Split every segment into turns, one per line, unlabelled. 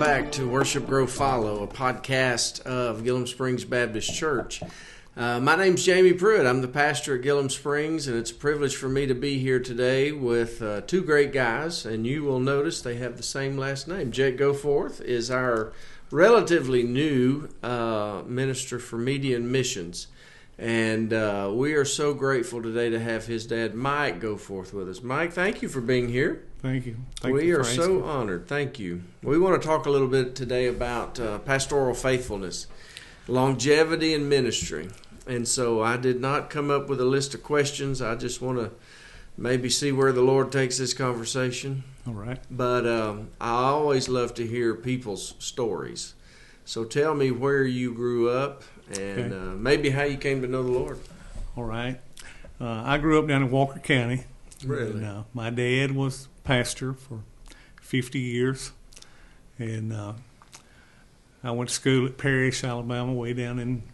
back to Worship, Grow, Follow, a podcast of Gillum Springs Baptist Church. My name's Jamie Pruitt. I'm the pastor at Gillum Springs, and it's a privilege for me to be here today with two great guys, and you will notice they have the same last name. Mike Goforth is our relatively new minister for media and missions, and we are so grateful today to have his dad, Mike Goforth, with us. Mike, thank you for being here.
Thank you.
We are so honored. Thank you. We want to talk a little bit today about pastoral faithfulness, longevity in ministry. And so I did not come up with a list of questions. I just want to maybe see where the Lord takes this conversation.
All right.
But I always love to hear people's stories. So tell me where you grew up and maybe how you came to know the Lord.
All right. I grew up down in Walker County.
Really?
And, my dad was pastor for 50 years. And I went to school at Parrish, Alabama, way down in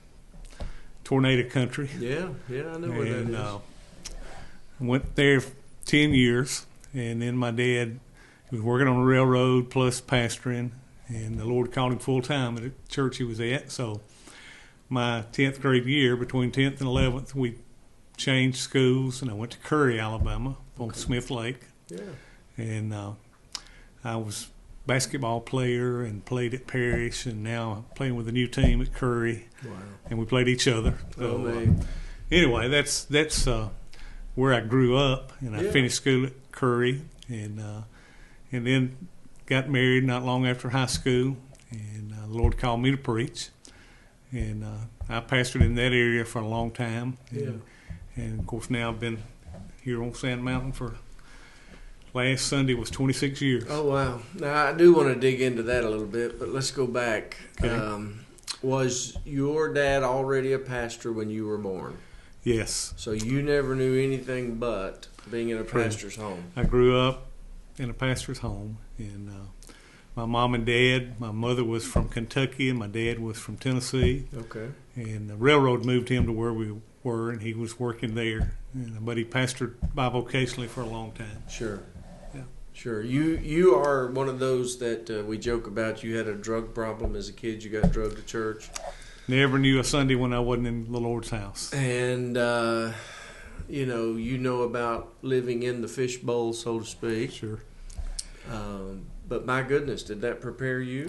Tornado Country.
Yeah, I know where that is.
I went there 10 years, and then my dad was working on the railroad plus pastoring, and the Lord called him full-time at the church he was at. So my 10th grade year, between 10th and 11th, we changed schools, and I went to Curry, Alabama, on Smith Lake.
Yeah.
And I was a basketball player and played at Parrish, and now I'm playing with a new team at Curry. Wow. And we played each other. So, anyway, that's where I grew up, and I finished school at Curry, and then got married not long after high school, and the Lord called me to preach, and I pastored in that area for a long time. And of course, now I've been here on Sand Mountain for last Sunday was 26 years.
Oh, wow. Now, I do want to dig into that a little bit, but let's go back. Okay. Was your dad already a pastor when you were born?
Yes.
So you never knew anything but being in a pastor's home?
I grew up in a pastor's home, and my mom and dad, my mother was from Kentucky and my dad was from Tennessee. Okay. And the railroad moved him to where we were, and he was working there. But he pastored bivocationally for a long time.
Sure. Yeah. Sure. You are one of those that we joke about. You had a drug problem as a kid. You got drugged to church.
Never knew a Sunday when I wasn't in the Lord's house.
And, you know about living in the fishbowl, so to speak.
Sure.
But my goodness, did that prepare you?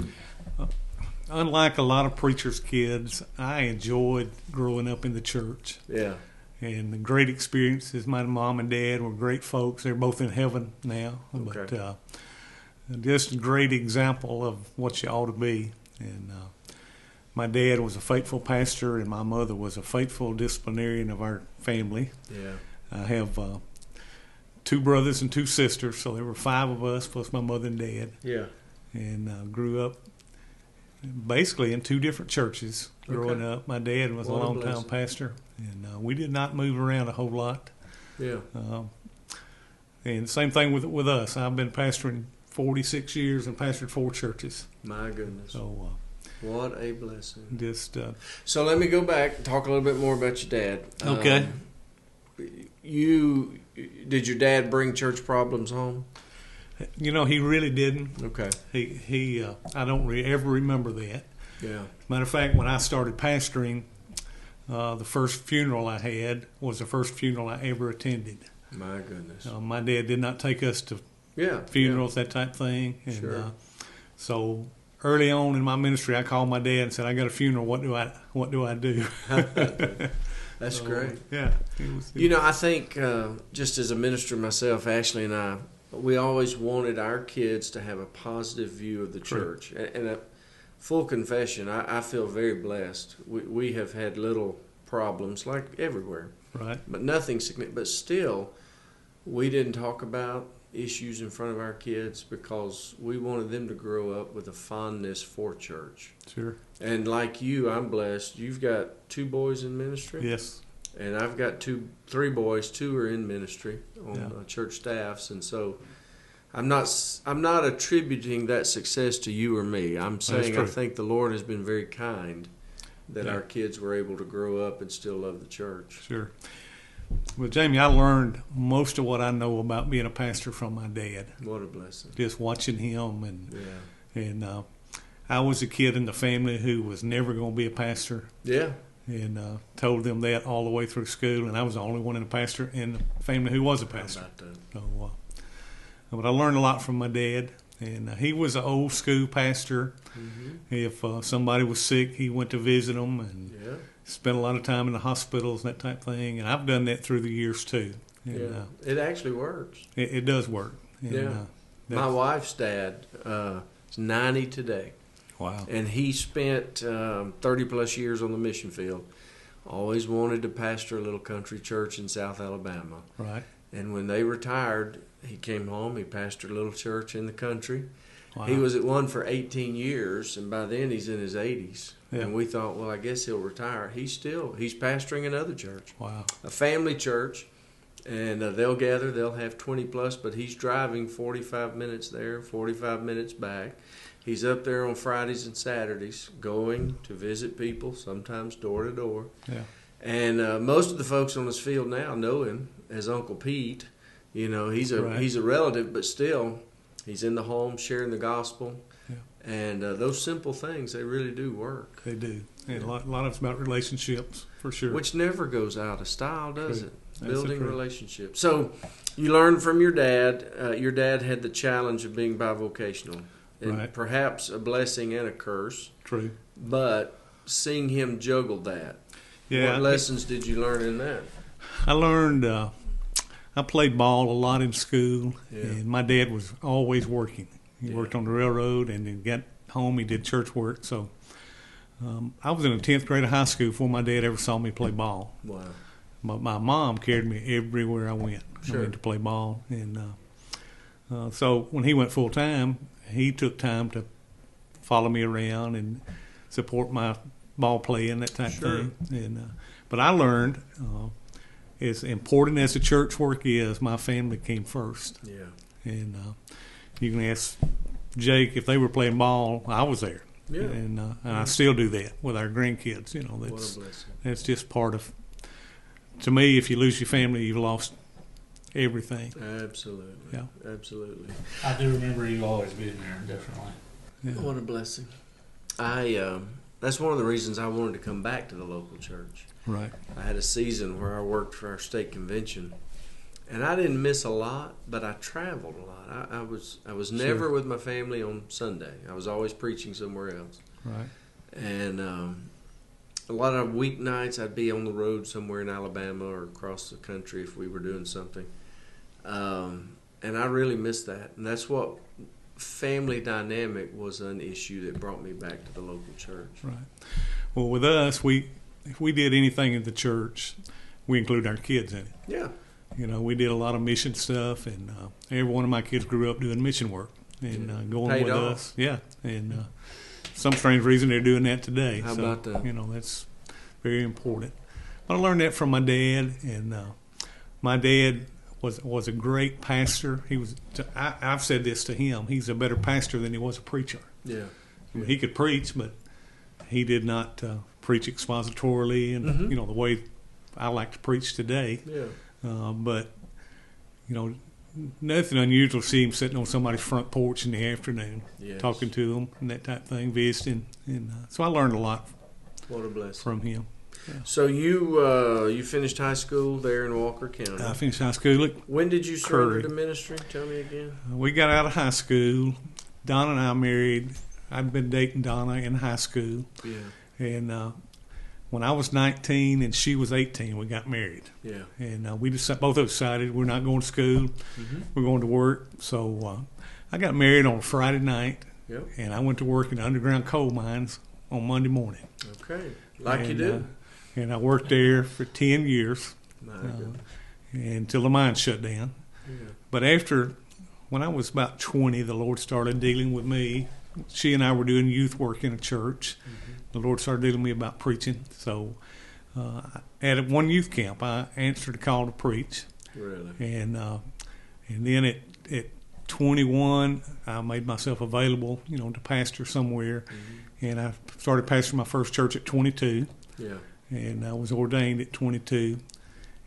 Unlike a lot of preachers' kids, I enjoyed growing up in the church.
Yeah.
And the great experiences. My mom and dad were great folks. They're both in heaven now.
Okay.
But just a great example of what you ought to be. And my dad was a faithful pastor, and my mother was a faithful disciplinarian of our family. Yeah. I have 2 brothers and 2 sisters, so there were 5 of us plus my mother and dad. Yeah. And grew up basically in 2 different churches growing up. My dad was a long-time pastor, and we did not move around a whole lot. Yeah. And same thing with us. I've been pastoring 46 years and pastored 4 churches.
My goodness.
So
what a blessing.
Just
so let me go back and talk a little bit more about your dad.
Okay.
Did your dad bring church problems home?
You know, he really didn't.
Okay.
He I don't ever remember that.
Yeah.
Matter of fact, when I started pastoring, the first funeral I had was the first funeral I ever attended.
My goodness.
My dad did not take us to funerals, that type thing. And,
sure.
So early on in my ministry, I called my dad and said, "I got a funeral. What do I do?"
That's great.
Yeah.
I think just as a minister myself, Ashley and I, we always wanted our kids to have a positive view of the church. And a full confession, I feel very blessed. We have had little problems, like everywhere.
Right.
But nothing significant. But still, we didn't talk about issues in front of our kids because we wanted them to grow up with a fondness for church.
Sure.
And like you, I'm blessed. You've got 2 boys in ministry?
Yes.
And I've got 3 boys. 2 are in ministry on church staffs, and so I'm not attributing that success to you or me. I'm saying I think the Lord has been very kind that our kids were able to grow up and still love the church.
Sure. Well, Jamie, I learned most of what I know about being a pastor from my dad.
What a blessing!
Just watching him, and I was a kid in the family who was never going to be a pastor.
Yeah.
And told them that all the way through school, and I was the only one in the family who was a pastor.
How about that?
So, but I learned a lot from my dad, and he was an old school pastor. Mm-hmm. If somebody was sick, he went to visit them and spent a lot of time in the hospitals and that type of thing. And I've done that through the years too. And,
it actually works.
It does work. And,
my wife's dad is 90 today.
Wow. And
he spent 30-plus years on the mission field. Always wanted to pastor a little country church in South Alabama.
Right.
And when they retired, he came home. He pastored a little church in the country.
Wow.
He was at one for 18 years, and by then he's in his 80s. Yeah. And we thought, well, I guess he'll retire. He's pastoring another church.
Wow.
A family church. And they'll gather. They'll have 20-plus, but he's driving 45 minutes there, 45 minutes back. He's up there on Fridays and Saturdays going to visit people, sometimes door to door.
Yeah.
And most of the folks on this field now know him as Uncle Pete. You know, he's a relative, but still, he's in the home sharing the gospel. Yeah. And those simple things, they really do work.
They do. And a lot of it's about relationships, for sure.
Which never goes out of style, does it?
That's
Building relationships. So you learned from your dad. Your dad had the challenge of being bivocational. And perhaps a blessing and a curse.
True.
But seeing him juggle that.
Yeah.
What lessons did you learn in that?
I learned, I played ball a lot in school, and my dad was always working. He worked on the railroad, and then got home, he did church work. So I was in the 10th grade of high school before my dad ever saw me play ball.
Wow.
My mom carried me everywhere I went.
Sure.
I went to play ball. And so when he went full-time, he took time to follow me around and support my ball playing, that type of thing. And but I learned, as important as the church work is, my family came first.
Yeah.
And you can ask Jake if they were playing ball, I was there.
Yeah.
And I still do that with our grandkids. You know,
what a blessing.
That's just part of. To me, if you lose your family, you've lost everything.
Absolutely.
Yeah.
Absolutely.
I do remember you always being there, definitely.
Yeah. What a blessing. That's one of the reasons I wanted to come back to the local church.
Right.
I had a season where I worked for our state convention, and I didn't miss a lot, but I traveled a lot. I was never with my family on Sunday. I was always preaching somewhere else.
Right.
And a lot of weeknights I'd be on the road somewhere in Alabama or across the country if we were doing something. And I really missed that. And that's what family dynamic was an issue that brought me back to the local church.
Right. Well, with us, if we did anything in the church, we include our kids in it.
Yeah.
You know, we did a lot of mission stuff, and every one of my kids grew up doing mission work and going
Paid
with
off.
us. Yeah. And some strange reason they're doing that today.
How about that?
You know, that's very important. But I learned that from my dad, and my dad was a great pastor. He was. I've said this to him. He's a better pastor than he was a preacher.
Yeah.
I mean, he could preach, but he did not preach expositorily, and you know the way I like to preach today.
Yeah.
But you know, nothing unusual to see him sitting on somebody's front porch in the afternoon, talking to them and that type of thing, visiting, and so I learned a lot.
What a blessing
from him. Yeah.
So you finished high school there in Walker County.
I finished high school.
When did you surrender to ministry? Tell me again.
We got out of high school. Donna and I married. I'd been dating Donna in high school.
Yeah.
And when I was 19 and she was 18, we got married.
Yeah.
And we both of us decided we're not going to school. Mm-hmm. We're going to work. So I got married on a Friday night.
Yep. And
I went to work in the underground coal mines on Monday morning.
Okay. Like you do.
And I worked there for 10 years
until
the mine shut down.
Yeah.
But when I was about 20, the Lord started dealing with me. She and I were doing youth work in a church. Mm-hmm. The Lord started dealing with me about preaching. So at one youth camp, I answered a call to preach.
Really?
And then at 21, I made myself available, to pastor somewhere. Mm-hmm. And I started pastoring my first church at 22.
Yeah.
And I was ordained at 22.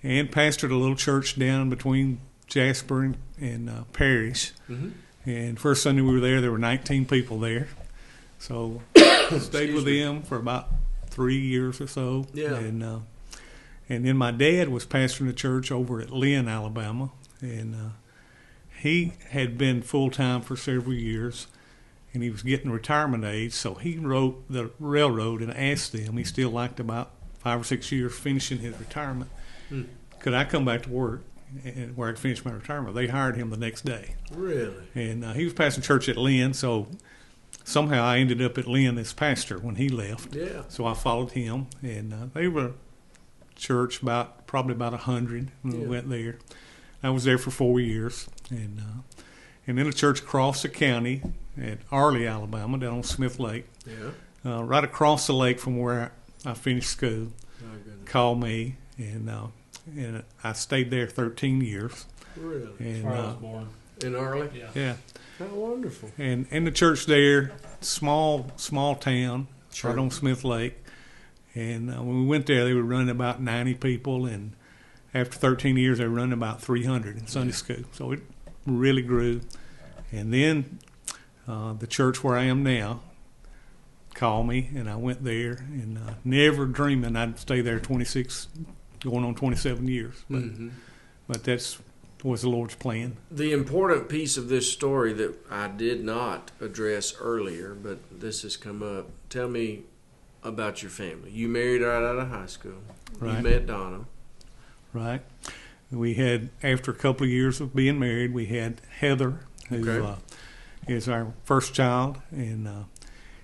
And pastored a little church down between Jasper and Parish. Mm-hmm. And first Sunday we were there were 19 people there. So stayed with them for about 3 years or so.
Yeah.
And then my dad was pastoring a church over at Lynn, Alabama, and he had been full-time for several years, and he was getting retirement age, so he wrote the railroad and asked them, he still liked about 5 or 6 years finishing his retirement, could I come back to work where I could finish my retirement? They hired him the next day.
Really?
And he was pastoring church at Lynn, so somehow I ended up at Lynn as pastor when he left.
Yeah.
So I followed him, and they were church probably about 100 when we went there. I was there for 4 years, and then a church across the county at Arley, Alabama, down on Smith Lake.
Yeah.
Right across the lake from where I finished school.
My goodness.
Called me, and I stayed there 13 years.
Really?
And,
Where I was born.
In Arley?
Yeah.
How wonderful.
And the church there, small town,
Sure.
right on Smith Lake. And when we went there, they were running about 90 people, and after 13 years, they were running about 300 in Sunday school. So it really grew. And then the church where I am now called me, and I went there, and never dreaming I'd stay there 26, going on 27 years. But that's was the Lord's plan.
The important piece of this story that I did not address earlier, but this has come up. Tell me about your family. You married right out of high school.
Right.
You met Donna.
Right. We had, after a couple of years of being married, we had Heather, who is our first child, and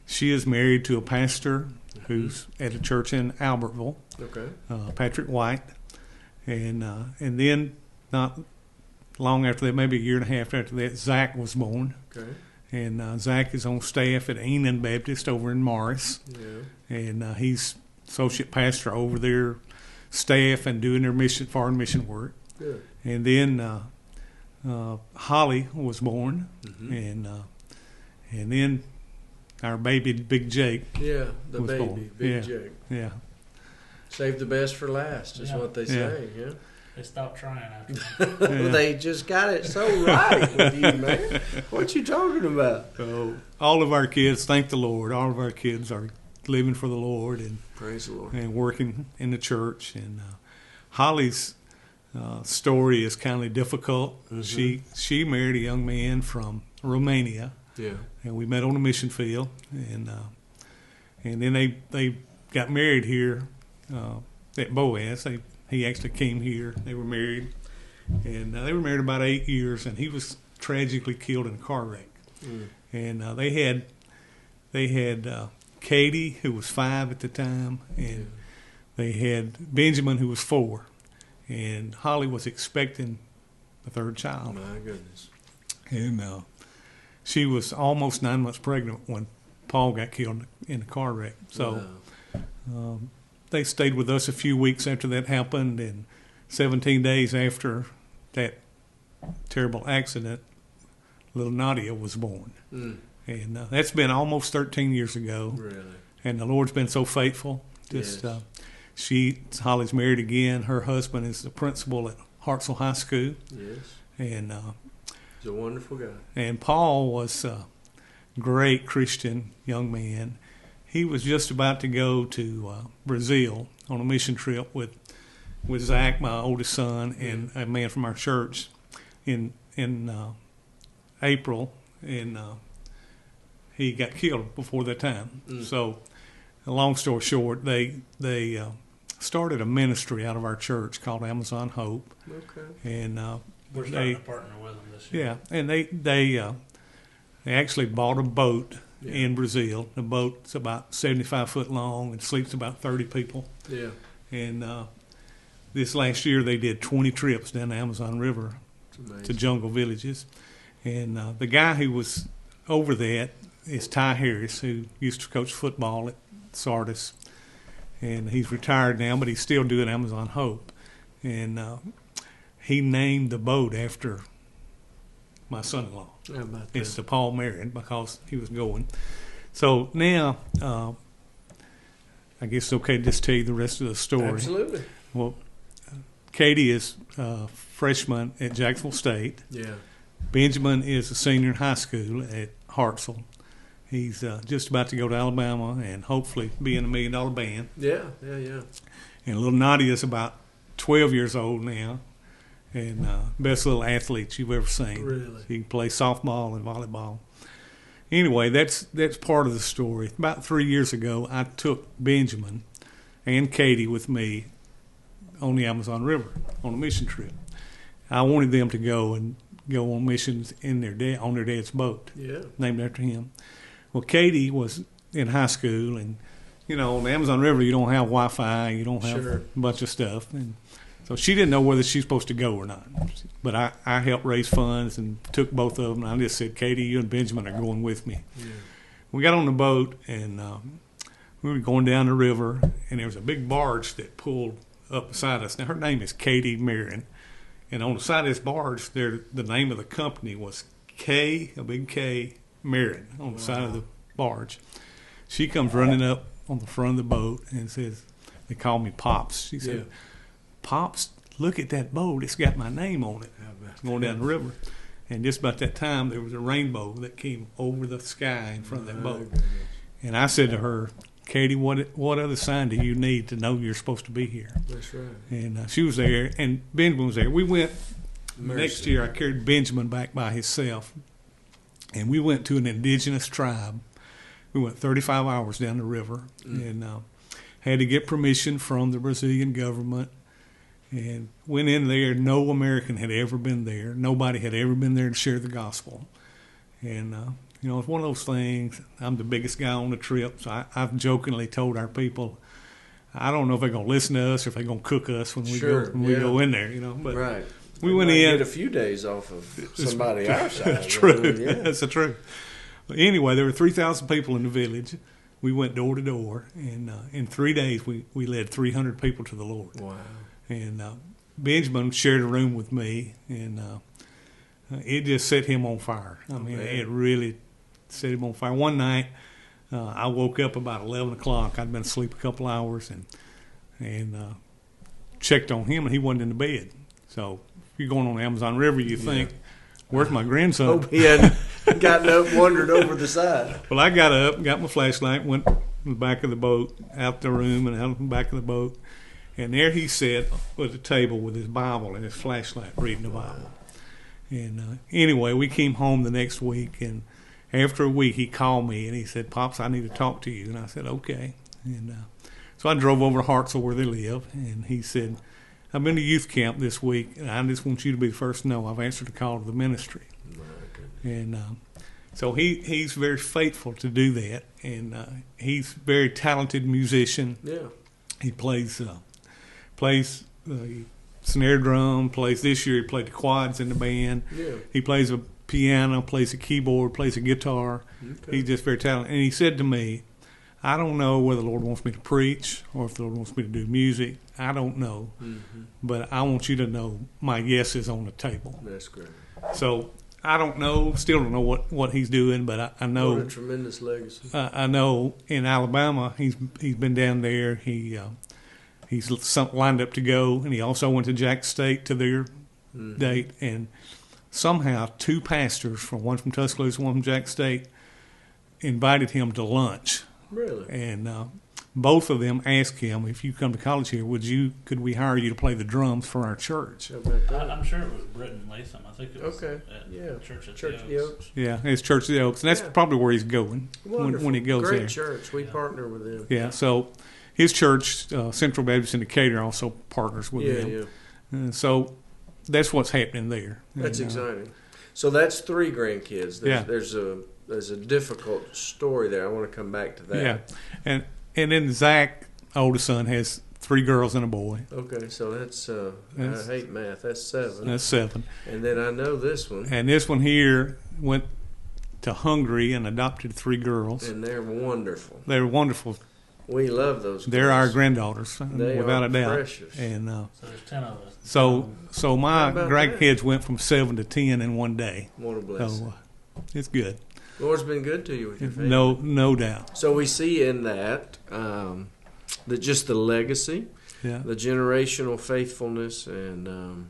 she is married to a pastor who's at a church in Albertville, Patrick White, and then not long after that, maybe a year and a half after that, Zach was born.
Okay.
And Zach is on staff at Enon Baptist over in Morris, and he's associate pastor over their staff and doing their foreign mission work.
Good.
And then Holly was born, and then our baby Big Jake.
Yeah, the
was
baby,
born.
Big Jake.
Yeah.
Save the best for last is what they say. Yeah.
They stopped trying after that.
They just got it so right with you, man. What you talking about?
So all of our kids, thank the Lord, all of our kids are living for the Lord and
Praise the Lord.
And working in the church. And Holly's story is kind of difficult. She married a young man from Romania.
Yeah.
And we met on the mission field, and then they got married here at Boaz. He actually came here. They were married, and they were married about 8 years. And he was tragically killed in a car wreck. And they had Katie, who was 5 at the time, and they had Benjamin, who was 4, and Holly was expecting the third child.
My goodness.
And she was almost 9 months pregnant when Paul got killed in a car wreck. So they stayed with us a few weeks after that happened, and 17 days after that terrible accident, little Nadia was born. And that's been almost 13 years ago.
Really?
And the Lord's been so faithful. Holly's married again. Her husband is the principal at Hartselle High School.
Yes.
And
he's a wonderful guy.
And Paul was a great Christian young man. He was just about to go to Brazil on a mission trip with Zach, my oldest son, and a man from our church in April, and he got killed before that time. So, long story short, they started a ministry out of our church called Amazon Hope.
Okay.
And
we're starting to partner with them this year.
Yeah, and they actually bought a boat in Brazil. The boat's about 75 foot long and sleeps about 30 people.
Yeah.
And this last year they did 20 trips down the Amazon River to jungle villages. And the guy who was over that is Ty Harris, who used to coach football at Sardis. And he's retired now, but he's still doing Amazon Hope. And he named the boat after my son-in-law.
How about that?
It's the Paul Marion, because he was going. So now, I guess it's okay to just tell you the rest of the story.
Absolutely.
Well, Katie is a freshman at Jacksonville State.
Yeah.
Benjamin is a senior in high school at Hartselle. He's just about to go to Alabama and hopefully be in a $1 million band.
Yeah.
And little Nadia's about 12 years old now, and best little athlete you've ever seen.
Really?
She can play softball and volleyball. Anyway, that's part of the story. About 3 years ago, I took Benjamin and Katie with me on the Amazon River on a mission trip. I wanted them to go on missions on their dad's boat, named after him. Well, Katie was in high school, and on the Amazon River you don't have Wi-Fi, you don't have a bunch of stuff, and so she didn't know whether she's supposed to go or not. But I helped raise funds and took both of them. And I just said, Katie, you and Benjamin are going with me. Yeah. We got on the boat, and we were going down the river, and there was a big barge that pulled up beside us. Now, her name is Katie Marion, and on the side of this barge, the name of the company was a big K, Marion, on the side of the barge. She comes running up on the front of the boat and says, they call me Pops. She said, Pops, look at that boat. It's got my name on it. Going down the river. And just about that time, there was a rainbow that came over the sky in front of that boat. And I said to her, Katie, what other sign do you need to know you're supposed to be here?
That's right.
And she was there, and Benjamin was there. We went, next year I carried Benjamin back by himself, and we went to an indigenous tribe. We went 35 hours down the river and had to get permission from the Brazilian government. And went in there. No American had ever been there. Nobody had ever been there to share the gospel. And, it's one of those things. I'm the biggest guy on the trip, so I've jokingly told our people, I don't know if they're going to listen to us or if they're going to cook us when we go in there, But
right.
We went in.
Get a few days off of somebody our side.
That's true. That's the truth. But anyway, there were 3,000 people in the village. We went door to door, and in 3 days we led 300 people to the Lord.
Wow.
And Benjamin shared a room with me, and it just set him on fire. I mean, it really set him on fire. One night, I woke up about 11 o'clock. I'd been asleep a couple hours and checked on him, and he wasn't in the bed. So if you're going on the Amazon River, you think, where's my grandson?
Hope he hadn't gotten up, wandered over the side.
Well, I got up, got my flashlight, went in the back of the boat, out the room, and out the back of the boat. And there he sat at the table with his Bible and his flashlight reading the Bible. And anyway, we came home the next week, and after a week he called me and he said, Pops, I need to talk to you. And I said, okay. And so I drove over to Hartselle where they live, and he said, I've been to youth camp this week, and I just want you to be the first to know I've answered the call to the ministry. And so he's very faithful to do that, and he's a very talented musician.
Yeah.
He plays snare drum, this year he played the quads in the band. Yeah. He plays a piano, plays a keyboard, plays a guitar. Okay. He's just very talented. And he said to me, I don't know whether the Lord wants me to preach or if the Lord wants me to do music. I don't know. Mm-hmm. But I want you to know my yes is on the table.
That's great.
So I don't know, still don't know what he's doing, but I know.
What a tremendous legacy.
I know in Alabama, he's been down there. He's lined up to go, and he also went to Jackson State to their date. And somehow 2 pastors, one from Tuscaloosa, one from Jackson State, invited him to lunch.
Really?
And both of them asked him, if you come to college here, could we hire you to play the drums for our church?
I'm sure it was Britton Latham. I think it was Church of the Oaks.
Yeah, it's Church of the Oaks, and that's probably where he's going when he goes there.
Great church. We partner with them.
Yeah, so his church, Central Baptist in Decatur, also partners with them. Yeah. So that's what's happening there.
That's exciting. So that's 3 grandkids. There's a difficult story there. I want to come back to that.
Yeah, and then Zach, oldest son, has 3 girls and a boy.
Okay, so that's I hate math. That's 7.
That's 7.
And then I know this one.
And this one here went to Hungary and adopted 3 girls.
And they're wonderful.
They're wonderful.
We love those girls.
They're our granddaughters,
they
without a doubt.
Precious.
And
so there's 10 of us.
So my grandkids went from 7 to 10 in one day.
What a blessing.
So it's good.
Lord's been good to you with your family.
No doubt.
So we see in that just the legacy, the generational faithfulness, and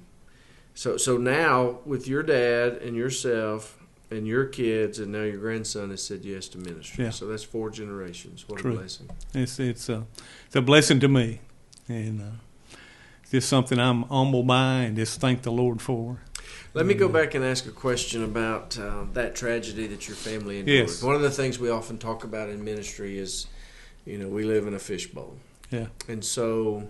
so now with your dad and yourself, and your kids, and now your grandson has said yes to ministry.
Yeah.
So that's 4 generations. What
True.
a blessing.
It's a blessing to me, and it's just something I'm humbled by and just thank the Lord for.
Let me go back and ask a question about that tragedy that your family endured.
Yes.
One of the things we often talk about in ministry is, we live in a fishbowl.
Yeah.
And so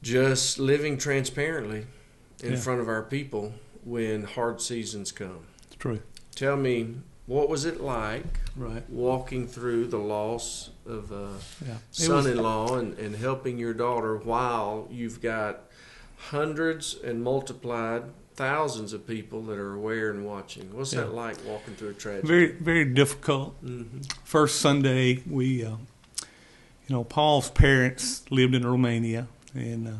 just living transparently in front of our people when hard seasons come.
It's true.
Tell me, what was it like
Right.
walking through the loss of a
Yeah.
son-in-law and helping your daughter while you've got hundreds and multiplied thousands of people that are aware and watching? What's that like walking through a tragedy?
Very, very difficult.
Mm-hmm.
First Sunday, we, Paul's parents lived in Romania, and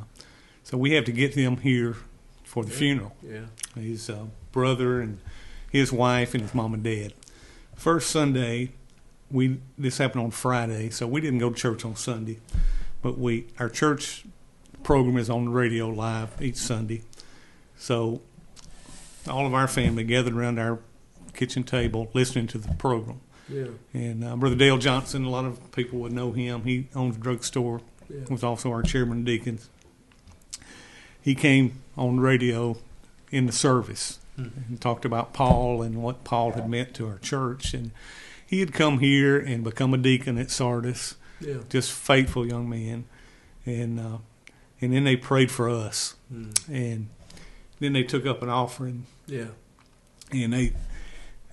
so we have to get them here for the funeral.
Yeah.
His brother and his wife and his mom and dad. First Sunday, this happened on Friday, so we didn't go to church on Sunday, but our church program is on the radio live each Sunday. So all of our family gathered around our kitchen table listening to the program.
Yeah.
And Brother Dale Johnson, a lot of people would know him. He owns a drugstore, was also our chairman of deacons. He came on the radio in the service and talked about Paul and what Paul had meant to our church. And he had come here and become a deacon at Sardis, just faithful young man. And then they prayed for us. And then they took up an offering. Yeah. And they,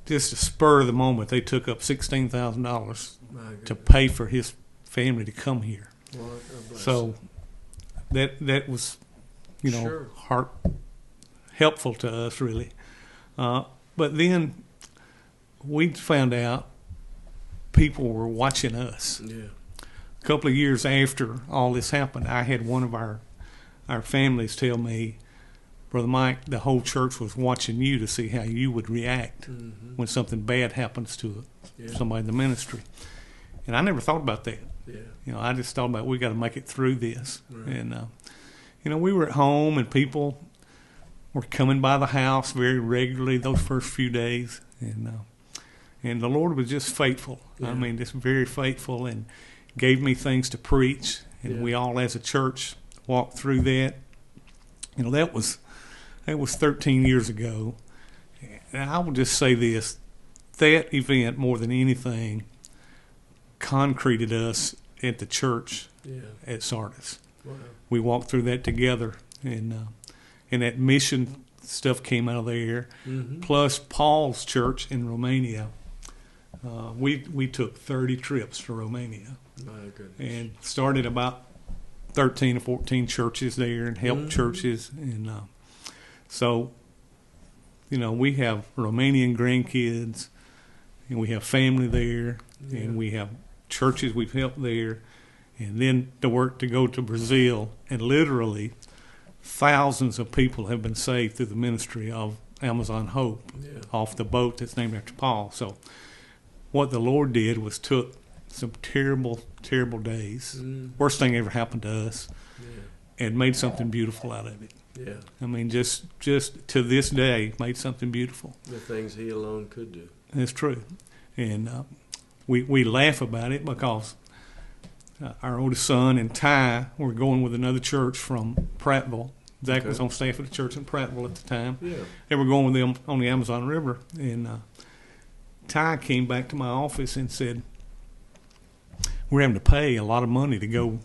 just to spur the moment, they took up $16,000 to pay for his family to come here. So that was, heart helpful to us, really. But then we found out people were watching us. Yeah. A couple of years after all this happened, I had one of our families tell me, Brother Mike, the whole church was watching you to see how you would react when something bad happens to somebody in the ministry. And I never thought about that. Yeah. I just thought about we got to make it through this. Right. And, we were at home and people were coming by the house very regularly those first few days. And the Lord was just faithful. Yeah. I mean, just very faithful, and gave me things to preach. And we all as a church walked through that. That was 13 years ago. And I will just say this, that event more than anything concreted us at the church at Sardis. Wow. We walked through that together, and that mission stuff came out of there. Mm-hmm. Plus Paul's church in Romania. We took 30 trips to Romania. My goodness. And started about 13 or 14 churches there and helped churches. And so, we have Romanian grandkids, and we have family there, and we have churches we've helped there. And then the work to go to Brazil, and literally thousands of people have been saved through the ministry of Amazon Hope off the boat that's named after Paul. So what the Lord did was took some terrible, terrible days, worst thing ever happened to us, and made something beautiful out of it. Yeah. I mean, just to this day, made something beautiful.
The things He alone could do.
That's true. And we laugh about it because our oldest son and Ty were going with another church from Prattville. Zach was on staff at the church in Prattville at the time. Yeah. They were going with them on the Amazon River. And Ty came back to my office and said, we're having to pay a lot of money to go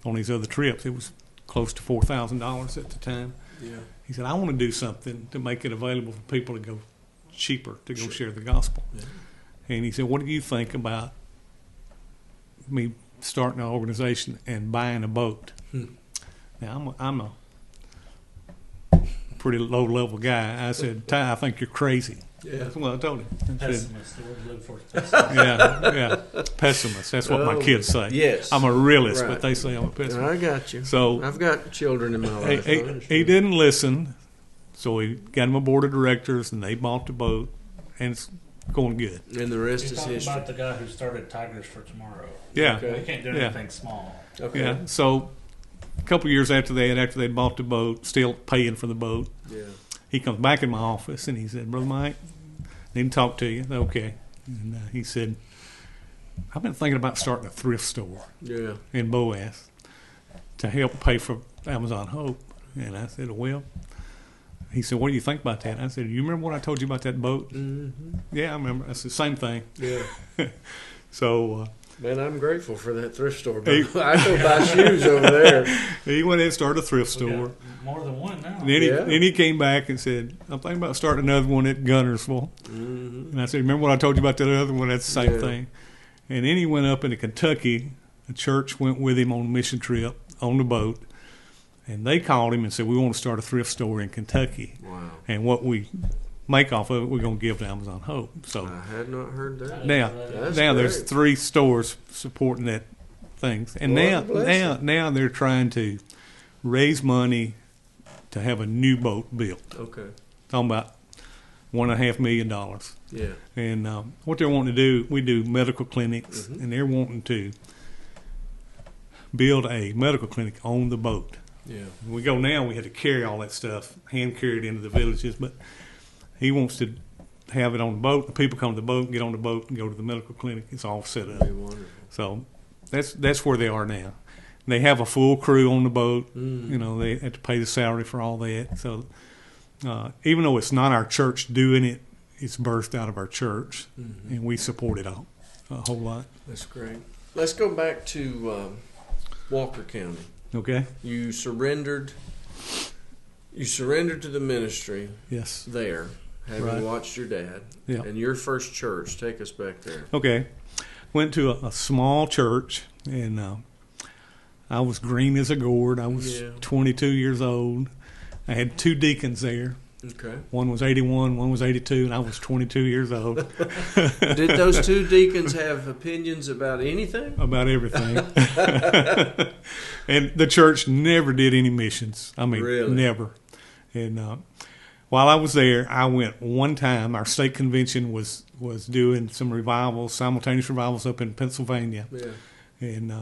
on these other trips. It was close to $4,000 at the time. Yeah. He said, I want to do something to make it available for people to go cheaper, to go share the gospel. Yeah. And he said, what do you think about me starting an organization and buying a boat? Now, I'm a pretty low-level guy. I said, Ty, I think you're crazy. Yeah. That's what I told him.
Pessimist. The word live for is pessimist.
Yeah. Pessimist. That's what my kids say.
Yes.
I'm a realist, but they say I'm a pessimist.
I got you.
So
I've got children in my life.
He didn't listen, so we got him a board of directors, and they bought the boat, and it's going good.
And the rest is history.
About the guy who started Tigers for Tomorrow.
Yeah.
Okay. We can't do anything small.
Okay. Yeah. So a couple of years after that, after they'd bought the boat, still paying for the boat, he comes back in my office and he said, "Brother Mike, need to talk to you." Okay. And he said, "I've been thinking about starting a thrift store in Boaz to help pay for Amazon Hope." And I said, "Well," he said, "what do you think about that?" I said, "You remember what I told you about that boat?"
Mm-hmm.
"Yeah, I remember." I said, "Same thing."
Yeah.
So,
man, I'm grateful for that thrift store. I go buy shoes over there.
He went in and started a thrift store.
More than one now.
And then he came back and said, "I'm thinking about starting another one at Gunnersville."
Mm-hmm.
And I said, "Remember what I told you about that other one?" That's the same thing. And then he went up into Kentucky. A church went with him on a mission trip on the boat. And they called him and said, "We want to start a thrift store in Kentucky.
Wow.
And what we make off of it, we're going to give to Amazon Hope." So
I had not heard that.
now there's 3 stores supporting that thing. And now they're trying to raise money to have a new boat built.
Okay.
Talking about $1.5 million.
Yeah.
And what they're wanting to do, we do medical clinics, and they're wanting to build a medical clinic on the boat.
Yeah.
When we go now, we had to carry all that stuff, hand carry it into the villages, but he wants to have it on the boat. The people come to the boat, get on the boat, and go to the medical clinic. It's all set up.
Wonderful.
So that's where they are now. They have a full crew on the boat.
Mm.
You know, they have to pay the salary for all that. So even though it's not our church doing it, it's birthed out of our church, and we support it a whole lot.
That's great. Let's go back to Walker County.
Okay.
You surrendered to the ministry.
Yes.
There, having watched your dad.
Yeah.
And your first church. Take us back there.
Okay. Went to a small church, and I was green as a gourd. I was 22 years old. I had 2 deacons there.
Okay.
One was 81, one was 82, and I was 22 years old.
Did those 2 deacons have opinions about anything?
About everything. And the church never did any missions. I mean,
really?
Never. And while I was there, I went one time. Our state convention was doing some revivals, simultaneous revivals up in Pennsylvania.
Yeah.
And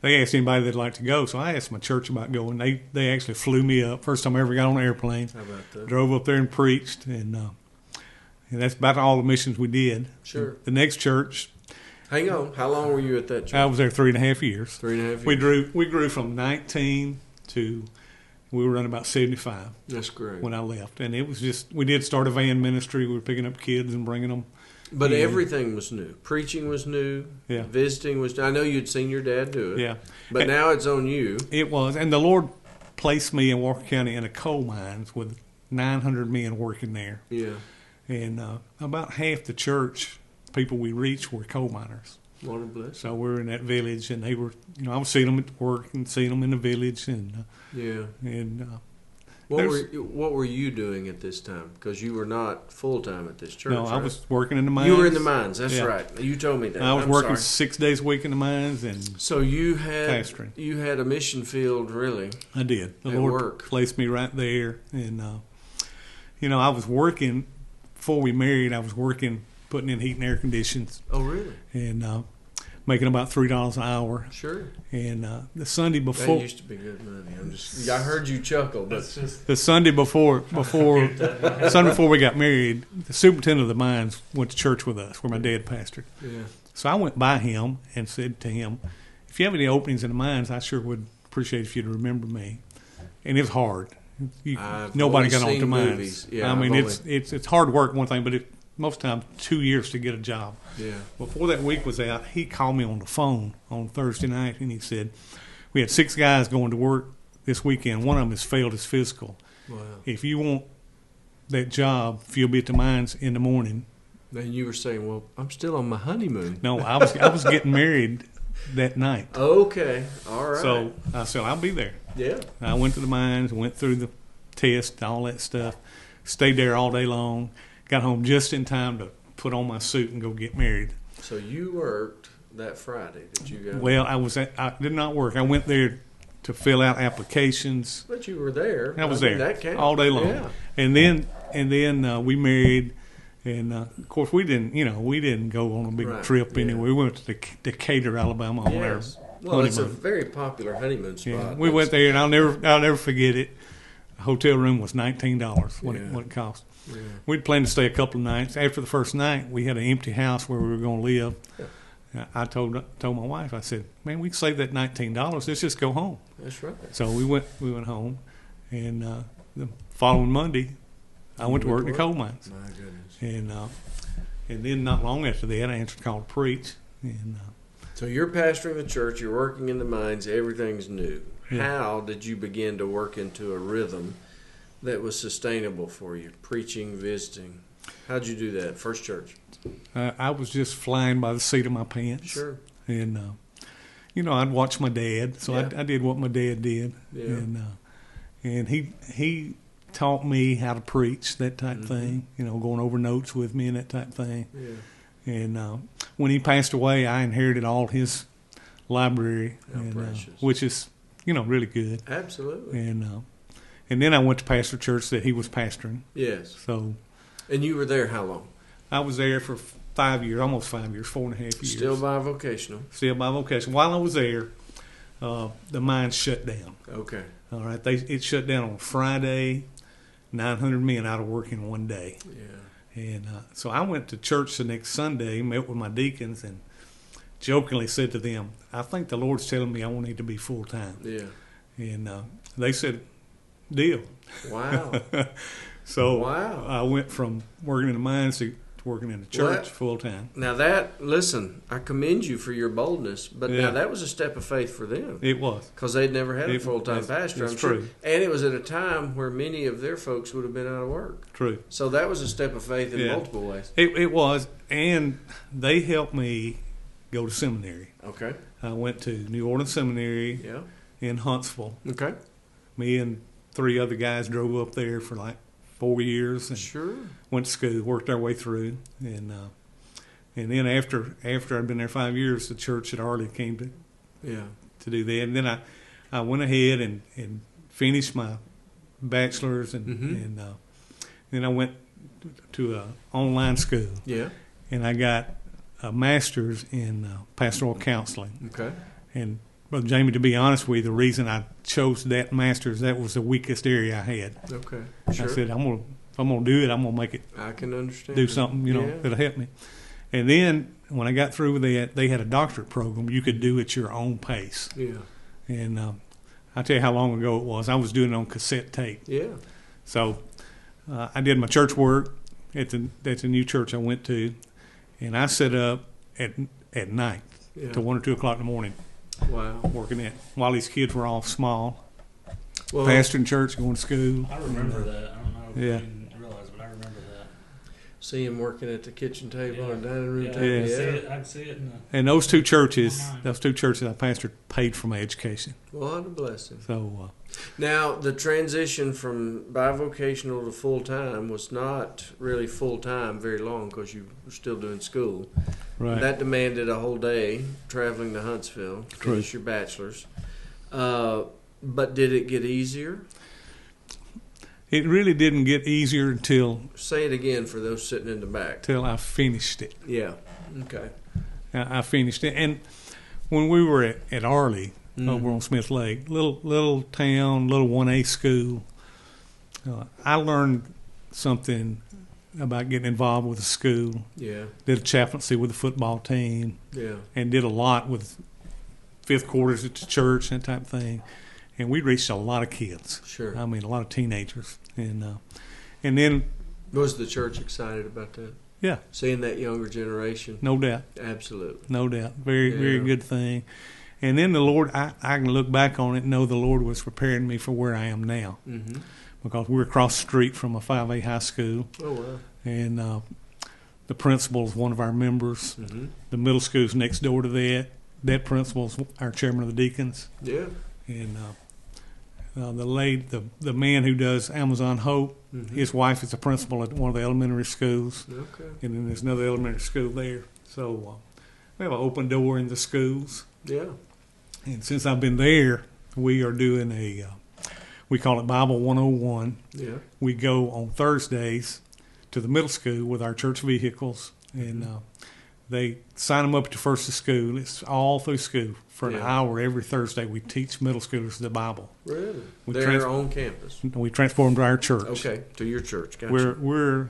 they asked anybody that'd like to go. So I asked my church about going. They actually flew me up. First time I ever got on an airplane.
How about that?
Drove up there and preached. And that's about all the missions we did.
Sure.
The next church.
Hang on. How long were you at that church?
I was there 3.5 years.
3.5 years.
We grew from 19 to we were running about 75.
That's great.
When I left, and it was just we did start a van ministry. We were picking up kids and bringing them.
But everything was new. Preaching was new.
Yeah.
Visiting was new. I know you'd seen your dad do it.
Yeah.
But now it's on you.
It was, and the Lord placed me in Walker County in a coal mines with 900 men working there.
Yeah.
And about half the church people we reached were coal miners.
What a blessing.
So we were in that village, and they were, I was seeing them at work and seeing them in the village, and
what were you doing at this time? Because you were not full time at this church.
No,
right?
I was working in the mines.
You were in the mines. That's right. You told me that.
I was working 6 days a week in the mines, and
so you had
pastoring.
You had a mission field, really.
I did. The
at
Lord
work.
placed me right there, and I was working before we married. I was working putting in heat and air conditions.
Oh, really?
And making about $3 an hour.
Sure.
And the Sunday before,
that used to be good money. I heard you chuckle, but
the Sunday before Sunday before we got married, the superintendent of the mines went to church with us, where my dad pastored.
Yeah.
So I went by him and said to him, "If you have any openings in the mines, I sure would appreciate if you'd remember me." And it was hard. Nobody got on to mines.
Yeah,
I mean, it's hard work, one thing, but most times 2 years to get a job.
Yeah.
Before that week was out, he called me on the phone on Thursday night, and he said, "We had 6 guys going to work this weekend. One of them has failed his physical.
Wow.
If you want that job, if you'll be at the mines in the morning."
Then you were saying, "Well, I'm still on my honeymoon."
No, I was getting married that night.
Okay, all right.
So I said, "I'll be there."
Yeah.
I went to the mines, went through the test, all that stuff, stayed there all day long, got home just in time to put on my suit and go get married.
So you worked that Friday, did you go?
Well, I did not work. I went there to fill out applications.
But you were there.
I was there
that counts.
all day long.
Yeah.
And then we married, and of course we didn't go on a big trip anywhere. We went to Decatur, Alabama on
Yes.
our
Well,
honeymoon.
it's a very popular honeymoon spot.
Yeah. We went there, and I'll never forget it. A hotel room was $19 what it cost. Yeah. We'd planned to stay a couple of nights. After the first night, we had an empty house where we were going to live. Yeah. I told my wife, I said, "Man, we can save that $19. Let's just go home."
That's right.
So we went home, and the following Monday, I went to work in the coal mines.
My goodness.
And then not long after that, I answered the call to preach. And
so you're pastoring the church. You're working in the mines. Everything's new. Yeah. How did you begin to work into a rhythm that was sustainable for you? Preaching, visiting. How'd you do that? First church.
I was just flying by the seat of my pants.
Sure.
And I'd watch my dad, so I did what my dad did.
Yeah.
And he taught me how to preach, that type thing. Going over notes with me and that type thing.
Yeah.
And when he passed away, I inherited all his library, which is really good.
Absolutely.
And then I went to pastor church that he was pastoring.
Yes.
So.
And you were there how long?
I was there for 5 years, almost 5 years, 4.5 years.
Still bivocational.
Still bivocational. While I was there, the mine shut down.
Okay.
All right. It shut down on Friday. 900 men out of work in one day.
Yeah.
And so I went to church the next Sunday, met with my deacons, and jokingly said to them, "I think the Lord's telling me I won't need to be full time."
Yeah.
And they said, "Deal."
Wow.
So I went from working in the mines to working in the church full time.
Now I commend you for your boldness, but now that was a step of faith for them.
It was.
Because they'd never had a full-time pastor, I'm sure.
True.
And it was at a time where many of their folks would have been out of work.
True.
So that was a step of faith in multiple ways.
It was, and they helped me go to seminary.
Okay.
I went to New Orleans Seminary in Huntsville.
Okay.
Me and 3 other guys drove up there for like 4 years. And
sure.
Went to school, worked our way through, and then after I'd been there 5 years, the church at Arley came to do that, and then I went ahead and finished my bachelor's, and then I went to an online school.
Yeah.
And I got a master's in pastoral counseling.
Okay.
And Brother Jamie, to be honest with you, the reason I chose that master's, that was the weakest area I had.
Okay, sure.
I said, if I'm gonna do it, I'm gonna make it.
I can understand.
Do something, that'll help me. And then when I got through with that, they had a doctorate program you could do at your own pace.
Yeah.
And I'll tell you how long ago it was. I was doing it on cassette tape.
Yeah.
So I did my church work at the new church I went to, and I set up at night till 1 or 2 o'clock in the morning.
Wow.
Working it while these kids were all small.
Well,
pastoring church, going to school.
I remember that. I don't know if you didn't realize, but I remember that.
See him working at the kitchen table and dining room table.
Yeah. I'd see it.
And those two churches I pastored paid for my education.
What a blessing.
So
now, the transition from bivocational to full-time was not really full-time very long because you were still doing school.
Right.
That demanded a whole day traveling to Huntsville to finish your bachelor's. But did it get easier?
It really didn't get easier until...
Say it again for those sitting in the back.
Till I finished it.
Yeah. Okay.
I finished it. And when we were at Arley, over on Smith Lake, little town, little 1A school, I learned something about getting involved with the school.
Yeah.
Did a chaplaincy with the football team. Yeah. And did a lot with fifth quarters at the church and that type of thing. And we reached a lot of kids.
Sure.
I mean, a lot of teenagers. And then...
Was the church excited about that?
Yeah.
Seeing that younger generation?
No doubt.
Absolutely.
No doubt. Very good thing. And then the Lord, I can look back on it and know the Lord was preparing me for where I am now. Mm-hmm. Because we're across the street from a 5A high school.
Oh, wow.
And the principal is one of our members. Mm-hmm. The middle school's next door to that. That principal's our chairman of the deacons.
Yeah.
And the man who does Amazon Hope, his wife is a principal at one of the elementary schools. Okay. And then there's another elementary school there. So we have an open door in the schools.
Yeah.
And since I've been there, we are doing we call it Bible 101. Yeah. We go on Thursdays to the middle school with our church vehicles, and They sign them up at the first of school. It's all through school. For an hour every Thursday, we teach middle schoolers the Bible.
Really? They're on campus?
We transport them to our church.
Okay, to your church. Gotcha.
We're